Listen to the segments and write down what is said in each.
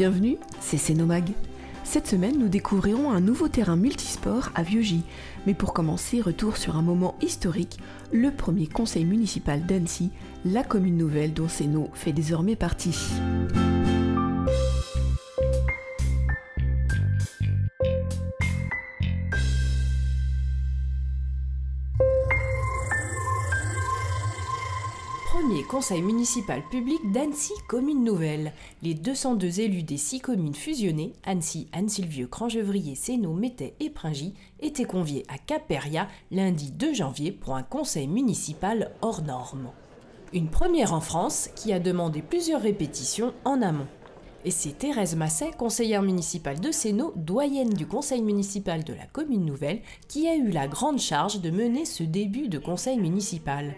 Bienvenue, c'est Cénomag. Cette semaine, nous découvrirons un nouveau terrain multisport à Vieux-Gy. Mais pour commencer, retour sur un moment historique, le premier conseil municipal d'Annecy, la commune nouvelle dont Céno fait désormais partie. Premier conseil municipal public d'Annecy, commune nouvelle. Les 202 élus des 6 communes fusionnées, Annecy, Annecy-le-Vieux, Crangevrier, Céno, Métais et Pringy, étaient conviés à Cap-Péria lundi 2 janvier pour un conseil municipal hors norme. Une première en France qui a demandé plusieurs répétitions en amont. Et c'est Thérèse Masset, conseillère municipale de Céno, doyenne du conseil municipal de la commune nouvelle, qui a eu la grande charge de mener ce début de conseil municipal.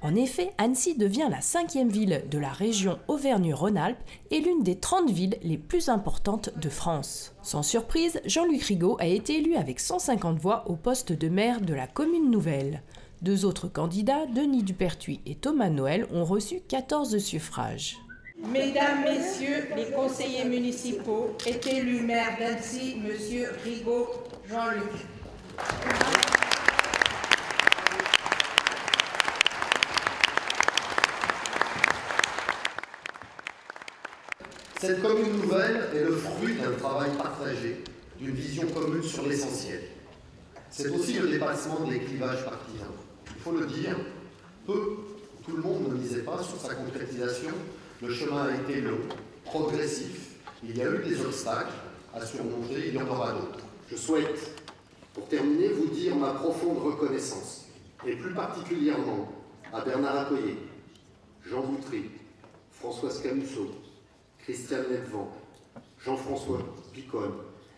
En effet, Annecy devient la 5e ville de la région Auvergne-Rhône-Alpes et l'une des 30 villes les plus importantes de France. Sans surprise, Jean-Luc Rigaud a été élu avec 150 voix au poste de maire de la commune nouvelle. Deux autres candidats, Denis Dupertuis et Thomas Noël, ont reçu 14 suffrages. Mesdames, Messieurs les conseillers municipaux, est élu maire d'Annecy, Monsieur Rigaud Jean-Luc. Cette commune nouvelle est le fruit d'un travail partagé, d'une vision commune sur l'essentiel. C'est aussi le dépassement des clivages partisans. Il faut le dire, tout le monde ne misait pas sur sa concrétisation. Le chemin a été long, progressif. Il y a eu des obstacles à surmonter, il y en aura d'autres. Je souhaite, pour terminer, vous dire ma profonde reconnaissance, et plus particulièrement à Bernard Accoyer, Jean Boutry, Françoise Camusot, Christiane Ledvan, Jean-François Picon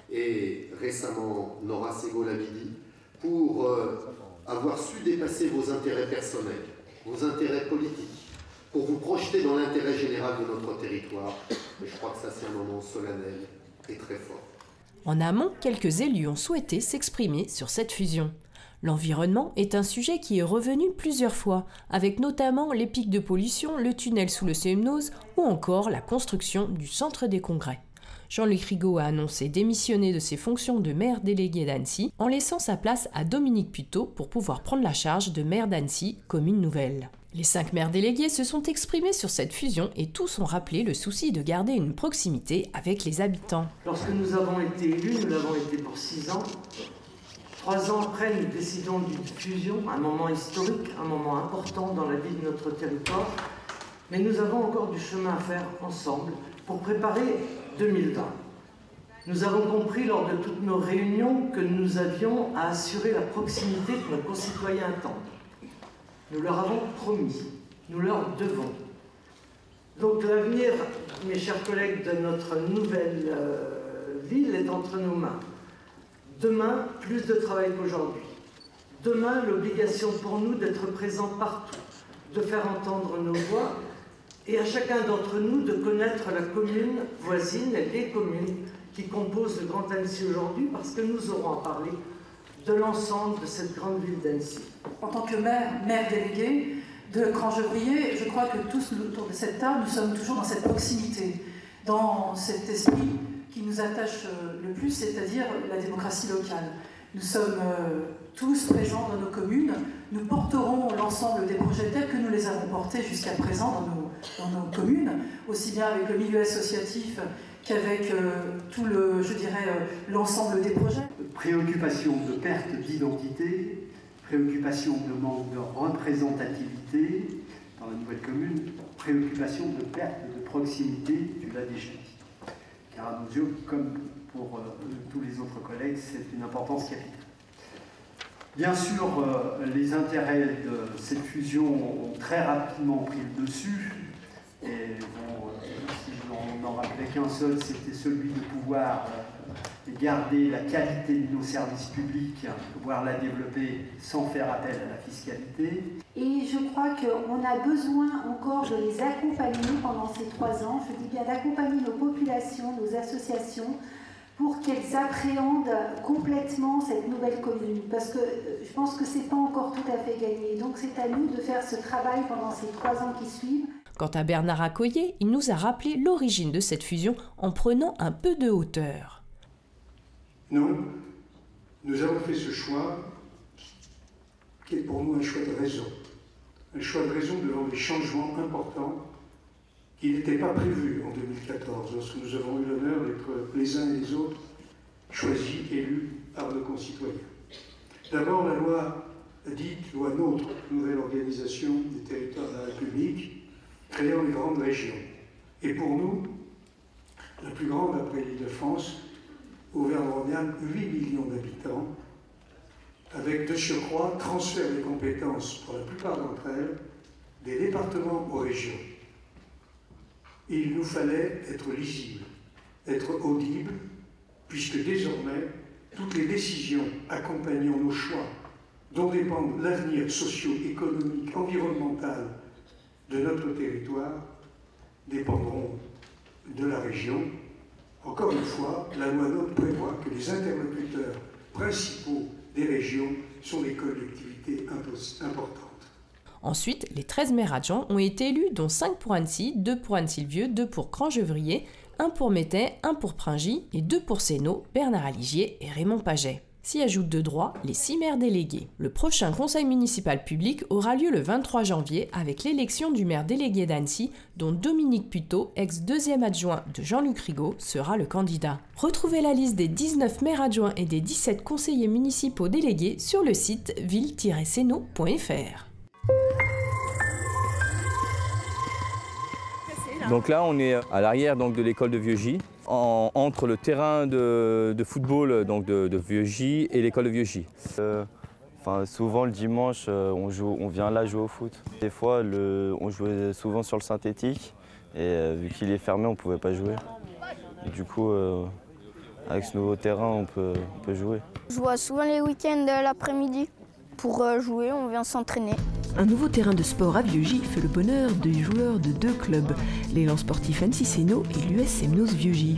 et récemment Nora Segolamidi pour avoir su dépasser vos intérêts personnels, vos intérêts politiques, pour vous projeter dans l'intérêt général de notre territoire. Et je crois que ça c'est un moment solennel et très fort. En amont, quelques élus ont souhaité s'exprimer sur cette fusion. L'environnement est un sujet qui est revenu plusieurs fois, avec notamment les pics de pollution, le tunnel sous le Semnoz ou encore la construction du centre des congrès. Jean-Luc Rigaud a annoncé démissionner de ses fonctions de maire délégué d'Annecy en laissant sa place à Dominique Puteaux pour pouvoir prendre la charge de maire d'Annecy, commune nouvelle. Les 5 maires délégués se sont exprimés sur cette fusion et tous ont rappelé le souci de garder une proximité avec les habitants. Lorsque nous avons été élus, nous l'avons été pour 6 ans. 3 ans après, nous décidons d'une fusion, un moment historique, un moment important dans la vie de notre territoire. Mais nous avons encore du chemin à faire ensemble pour préparer 2020. Nous avons compris lors de toutes nos réunions que nous avions à assurer la proximité que nos concitoyens attendent. Nous leur avons promis, nous leur devons. Donc l'avenir, mes chers collègues, de notre nouvelle ville est entre nos mains. Demain, plus de travail qu'aujourd'hui. Demain, l'obligation pour nous d'être présents partout, de faire entendre nos voix et à chacun d'entre nous de connaître la commune voisine et les communes qui composent le Grand Annecy aujourd'hui parce que nous aurons à parler de l'ensemble de cette grande ville d'Annecy. En tant que maire délégué de Crangevrier, je crois que tous autour de cette table, nous sommes toujours dans cette proximité, dans cet esprit qui nous attache le plus, c'est-à-dire la démocratie locale. Nous sommes tous présents dans nos communes, nous porterons l'ensemble des projets tels que nous les avons portés jusqu'à présent dans nos communes, aussi bien avec le milieu associatif qu'avec tout l'ensemble des projets. Préoccupation de perte d'identité, préoccupation de manque de représentativité dans la nouvelle commune, préoccupation de perte de proximité du Ladéchanty. Car à nos yeux, comme pour tous les autres collègues, c'est une importance capitale. Bien sûr, les intérêts de cette fusion ont très rapidement pris le dessus. Et bon, si je n'en rappelais qu'un seul, c'était celui de pouvoir garder la qualité de nos services publics, pouvoir la développer sans faire appel à la fiscalité. Et je crois qu'on a besoin encore de les accompagner pendant ces 3 ans. Je dis bien d'accompagner nos populations, nos associations, pour qu'elles appréhendent complètement cette nouvelle commune. Parce que je pense que ce n'est pas encore tout à fait gagné. Donc c'est à nous de faire ce travail pendant ces 3 ans qui suivent. Quant à Bernard Accoyer, il nous a rappelé l'origine de cette fusion en prenant un peu de hauteur. Non, nous avons fait ce choix qui est pour nous un choix de raison. Un choix de raison devant des changements importants qui n'étaient pas prévus en 2014, lorsque nous avons eu l'honneur d'être les uns et les autres choisis, élus par nos concitoyens. D'abord, la loi dite loi NOTRe, nouvelle organisation des territoires de la République, créant les grandes régions. Et pour nous, la plus grande après l'Île-de-France, Auvergne-Rhône-Alpes, 8 millions d'habitants, avec de surcroît transfert des compétences pour la plupart d'entre elles des départements aux régions. Il nous fallait être lisible, être audible, puisque désormais, toutes les décisions accompagnant nos choix, dont dépend l'avenir socio-économique, environnemental de notre territoire, dépendront de la région. Encore une fois, la loi NOTRe prévoit que les interlocuteurs principaux des régions sont les collectivités importantes. Ensuite, les 13 maires adjoints ont été élus, dont 5 pour Annecy, 2 pour Annecy-le-Vieux, 2 pour Crangevrier, 1 pour Mettey, 1 pour Pringy et 2 pour Sénaux, Bernard Aligier et Raymond Paget. S'y ajoutent de droit les 6 maires délégués. Le prochain conseil municipal public aura lieu le 23 janvier avec l'élection du maire délégué d'Annecy, dont Dominique Puteau, ex-deuxième adjoint de Jean-Luc Rigaud, sera le candidat. Retrouvez la liste des 19 maires adjoints et des 17 conseillers municipaux délégués sur le site ville-sénaux.fr. Donc là, on est à l'arrière de l'école de Vieux-Gy, entre le terrain de football donc de Vieux-Gy et l'école de Vieux-Gy. Souvent le dimanche, on vient là jouer au foot. Des fois, on jouait souvent sur le synthétique et vu qu'il est fermé, on ne pouvait pas jouer. Et du coup, avec ce nouveau terrain, on peut jouer. Je vois souvent les week-ends l'après-midi. Pour jouer, on vient s'entraîner. Un nouveau terrain de sport à Vieux-Gy fait le bonheur des joueurs de 2 clubs, l'élan sportif Annecy-Sénaux et l'US Semnos Vieux-Gy.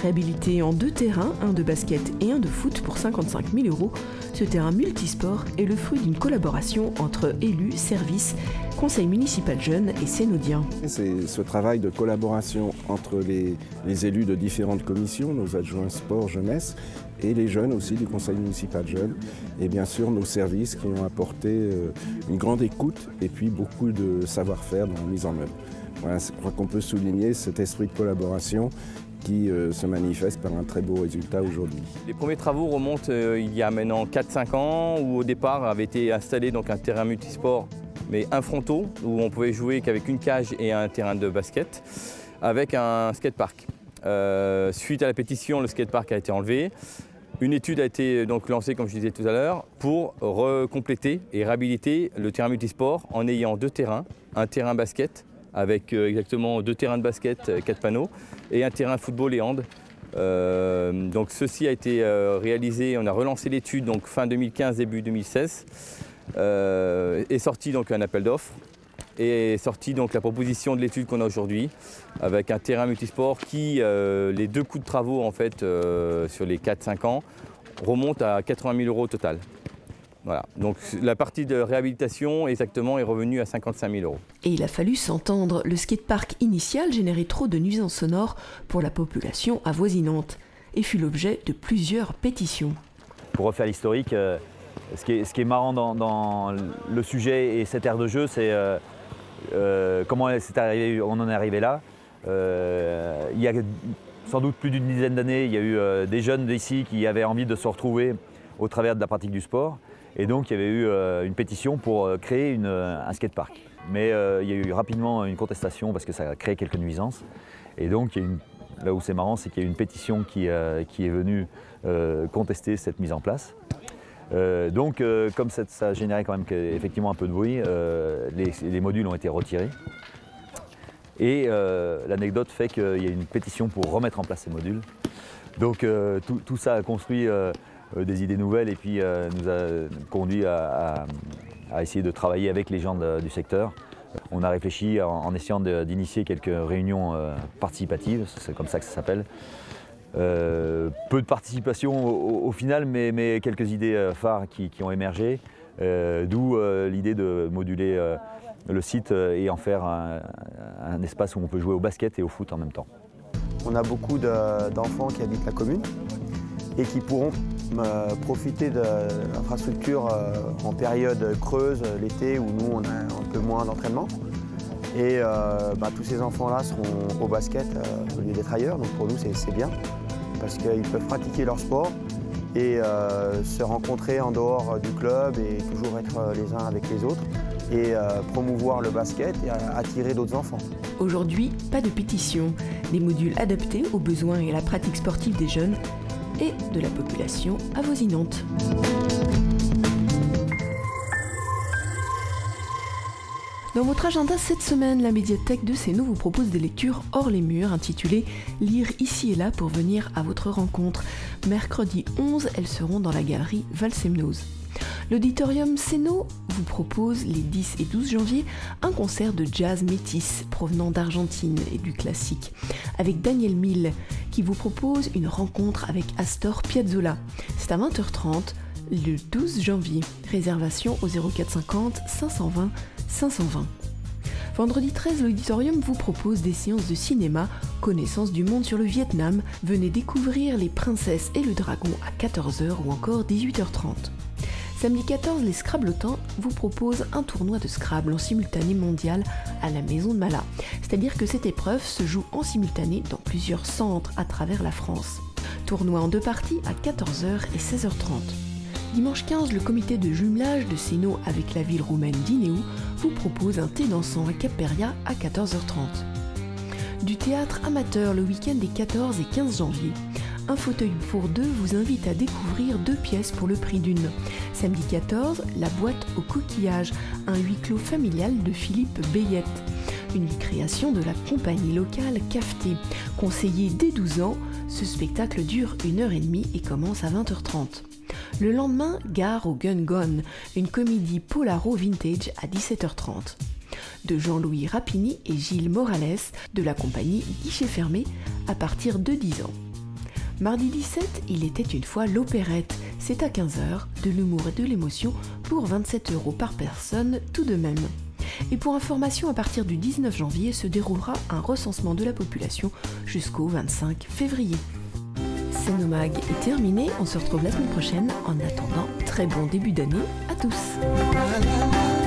Réhabilité en 2 terrains, un de basket et un de foot pour 55 000 €, ce terrain multisport est le fruit d'une collaboration entre élus, services, conseil municipal jeunes et sénaudiens. C'est ce travail de collaboration entre les élus de différentes commissions, nos adjoints sport, jeunesse, et les jeunes aussi du conseil municipal jeunes, et bien sûr nos services qui ont apporté une grande écoute et puis beaucoup de savoir-faire dans la mise en œuvre. Voilà, je crois qu'on peut souligner cet esprit de collaboration qui se manifeste par un très beau résultat aujourd'hui. Les premiers travaux remontent il y a maintenant 4-5 ans, où au départ avait été installé donc un terrain multisport, mais un fronton, où on pouvait jouer qu'avec une cage et un terrain de basket, avec un skatepark. Suite à la pétition, le skatepark a été enlevé. Une étude a été donc lancée, comme je disais tout à l'heure, pour recompléter et réhabiliter le terrain multisport en ayant 2 terrains, un terrain basket avec exactement 2 terrains de basket, 4 panneaux, et un terrain football et hand. Donc ceci a été réalisé, on a relancé l'étude donc fin 2015, début 2016, est sorti donc un appel d'offres et est sorti donc la proposition de l'étude qu'on a aujourd'hui avec un terrain multisport qui, les 2 coûts de travaux en fait sur les 4-5 ans remontent à 80 000 € au total. Voilà, donc la partie de réhabilitation exactement est revenue à 55 000 €. Et il a fallu s'entendre, le skatepark initial générait trop de nuisances sonores pour la population avoisinante et fut l'objet de plusieurs pétitions. Pour refaire l'historique, ce qui est marrant dans le sujet et cette aire de jeu, c'est comment on en est arrivé là. Il y a sans doute plus d'une dizaine d'années, il y a eu des jeunes d'ici qui avaient envie de se retrouver au travers de la pratique du sport. Et donc il y avait eu une pétition pour créer un skatepark. Mais il y a eu rapidement une contestation parce que ça a créé quelques nuisances. Et donc là où c'est marrant, c'est qu'il y a eu une pétition qui est venue contester cette mise en place. Comme ça a généré quand même effectivement un peu de bruit, les modules ont été retirés. Et l'anecdote fait qu'il y a une pétition pour remettre en place ces modules. Donc tout ça a construit des idées nouvelles et puis nous a conduit à essayer de travailler avec les gens du secteur. On a réfléchi en essayant d'initier quelques réunions participatives, c'est comme ça que ça s'appelle. Peu de participation au final, mais quelques idées phares qui ont émergé. D'où l'idée de moduler le site et en faire un espace où on peut jouer au basket et au foot en même temps. On a beaucoup d'enfants qui habitent la commune et qui pourront profiter de l'infrastructure en période creuse, l'été, où nous on a un peu moins d'entraînement. Et tous ces enfants-là seront au basket au lieu d'être ailleurs, donc pour nous c'est bien, parce qu'ils peuvent pratiquer leur sport et se rencontrer en dehors du club et toujours être les uns avec les autres et promouvoir le basket et attirer d'autres enfants. Aujourd'hui, pas de pétition, des modules adaptés aux besoins et à la pratique sportive des jeunes et de la population avoisinante. Dans votre agenda cette semaine, la médiathèque de Sénaux vous propose des lectures hors les murs intitulées « Lire ici et là pour venir à votre rencontre ». Mercredi 11, elles seront dans la galerie Valsemnoz. L'auditorium Sénaux vous propose les 10 et 12 janvier un concert de jazz métis provenant d'Argentine et du classique avec Daniel Mille qui vous propose une rencontre avec Astor Piazzolla. C'est à 20h30 le 12 janvier. Réservation au 0450 520 520. Vendredi 13, l'auditorium vous propose des séances de cinéma, connaissance du monde sur le Vietnam. Venez découvrir Les Princesses et le Dragon à 14h ou encore 18h30. Samedi 14, les Scrabblotins vous proposent un tournoi de Scrabble en simultané mondial à la Maison de Mala. C'est-à-dire que cette épreuve se joue en simultané dans plusieurs centres à travers la France. Tournoi en 2 parties à 14h et 16h30. Dimanche 15, le comité de jumelage de Sénaux avec la ville roumaine d'Inéu vous propose un thé dansant à Cap-Péria à 14h30. Du théâtre amateur le week-end des 14 et 15 janvier. Un fauteuil pour 2 vous invite à découvrir 2 pièces pour le prix d'une. Samedi 14, La boîte aux coquillages, un huis clos familial de Philippe Bayette. Une création de la compagnie locale Cafeté. Conseillé dès 12 ans, ce spectacle dure 1h30 et commence à 20h30. Le lendemain, Gare au Gun Gone, une comédie polaro vintage à 17h30. De Jean-Louis Rapini et Gilles Morales de la compagnie Guichet Fermé à partir de 10 ans. Mardi 17, il était une fois l'opérette. C'est à 15h, de l'humour et de l'émotion pour 27 € par personne tout de même. Et pour information, à partir du 19 janvier se déroulera un recensement de la population jusqu'au 25 février. Sénomag est terminé, on se retrouve la semaine prochaine. En attendant, très bon début d'année à tous.